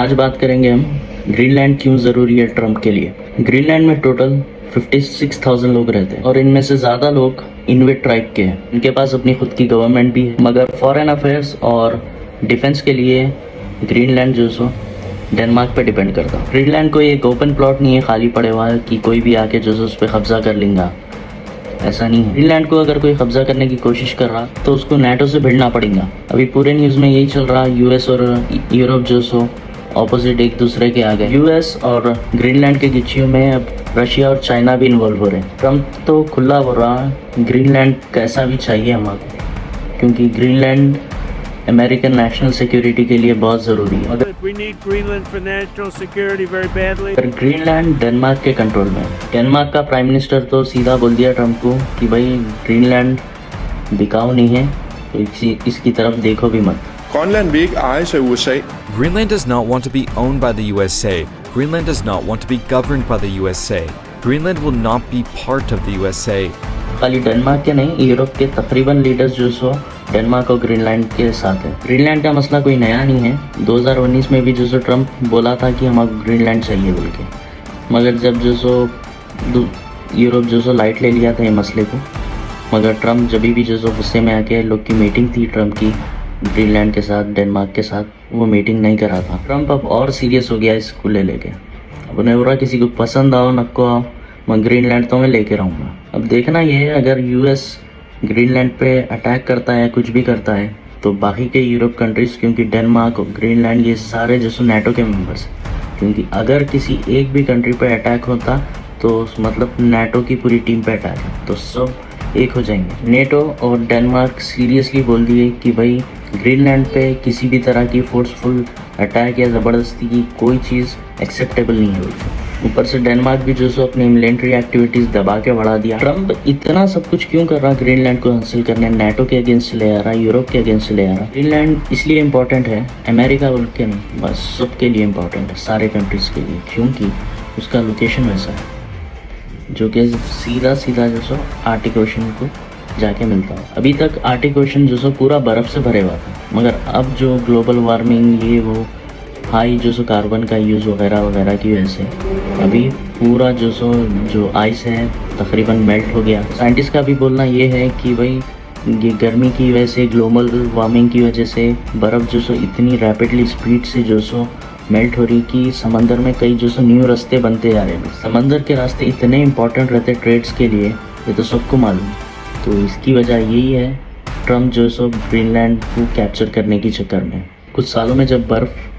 आज बात करेंगे हम ग्रीनलैंड क्यों ज़रूरी है ट्रम्प के लिए। ग्रीनलैंड में टोटल 56,000 लोग रहते हैं और इनमें से ज़्यादा लोग इनुइट ट्राइब के हैं। इनके पास अपनी खुद की गवर्नमेंट भी है, मगर फॉरेन अफेयर्स और डिफेंस के लिए ग्रीनलैंड जो सो डेनमार्क पे डिपेंड करता है। ग्रीनलैंड कोई एक ओपन प्लॉट नहीं है खाली पड़े हुआ है कि कोई भी आके जो सो उस पर कब्जा कर लेगा, ऐसा नहीं है। ग्रीनलैंड को अगर कोई कब्जा करने की कोशिश कर रहा तो उसको नेटो से भिड़ना पड़ेगा। अभी पूरे न्यूज़ में यही चल रहा, यूएस और यूरोप जो सो ऑपोजिट एक दूसरे के आ गए। यूएस और ग्रीनलैंड के गिच्चियों में अब रशिया और चाइना भी इन्वॉल्व हो रहे हैं। ट्रम्प तो खुला बोल रहा है ग्रीनलैंड कैसा भी चाहिए हमको, क्योंकि ग्रीनलैंड अमेरिकन नेशनल सिक्योरिटी के लिए बहुत ज़रूरी है। अगर ग्रीनलैंड डेनमार्क के कंट्रोल में, डेनमार्क का प्राइम मिनिस्टर तो सीधा बोल दिया ट्रम्प को कि भाई ग्रीनलैंड बिकाऊ नहीं है, तो इसकी तरफ देखो भी मत। Grønland vil ikke ejes af USA. Greenland does not want to be owned by the USA. Greenland does not want to be governed by the USA. Greenland will not be part of the USA. खाली Denmark के नहीं, Europe के तकरीबन leaders जो सो Denmark और Greenland के साथ है। ग्रीनलैंड का मसला कोई नया नहीं है। 2019 में भी जो सो ट्रम्प बोला था कि हमें ग्रीनलैंड चाहिए बोल के, मगर जब जो सो यूरोप जो सो लाइट ले लिया था ये मसले को। मगर ट्रम्प जब भी जो सो गुस्से में आके लोग की मीटिंग थी ट्रम्प की ग्रीनलैंड के साथ, डेनमार्क के साथ, वो मीटिंग नहीं करा था। ट्रम्प अब और सीरियस हो गया इसको लेके। अब उन्हें हो रहा किसी को पसंद आओ नको आओ, मैं ग्रीनलैंड तो मैं लेके रहूँगा। अब देखना ये है, अगर यूएस ग्रीनलैंड पे अटैक करता है, कुछ भी करता है, तो बाकी के यूरोप कंट्रीज़, क्योंकि डेनमार्क और ग्रीनलैंड ये सारे जैसे नेटो के मेंबर्स, क्योंकि अगर किसी एक भी कंट्री पे अटैक होता तो मतलब नेटो की पूरी टीम पे अटैक है, तो सब एक हो जाएंगे। नेटो और डेनमार्क सीरियसली बोल दिए कि भाई ग्रीनलैंड पे किसी भी तरह की फोर्सफुल अटैक या ज़बरदस्ती की कोई चीज़ एक्सेप्टेबल नहीं है। ऊपर से डेनमार्क भी जो सो अपनी मिलिट्री एक्टिविटीज़ दबा के बढ़ा दिया। ट्रम्प इतना सब कुछ क्यों कर रहा ग्रीनलैंड को हासिल करने? नेटो के अगेंस्ट ले आ रहा, यूरोप के अगेंस्ट ले आ रहा। ग्रीनलैंड इसलिए इम्पोर्टेंट है, अमेरिका बोल के नहीं, बस सबके लिए इम्पोर्टेंट है, सारे कंट्रीज़ के लिए, क्योंकि उसका लोकेशन वैसा है जो कि सीधा जो सो आर्टिक ओशन को जाके मिलता है। अभी तक आर्टिक ओशन जो सो पूरा बर्फ़ से भरे हुआ था, मगर अब जो ग्लोबल वार्मिंग ये वो हाई जो सो कार्बन का यूज़ वगैरह की वजह से अभी पूरा जो आइस है तकरीबन मेल्ट हो गया। साइंटिस्ट का भी बोलना ये है कि भाई ये गर्मी की वजह से, ग्लोबल वार्मिंग की वजह से बर्फ़ जो सो इतनी रैपिडली स्पीड से जो सो मेल्ट हो रही कि समंदर में कई जो सो न्यू रास्ते बनते जा रहे हैं। समंदर के रास्ते इतने इंपॉर्टेंट रहते ट्रेड्स के लिए, ये तो सबको मालूम। तो इसकी वजह यही है ट्रम्प जो सो ग्रीनलैंड को कैप्चर करने के चक्कर में। कुछ सालों में जब बर्फ़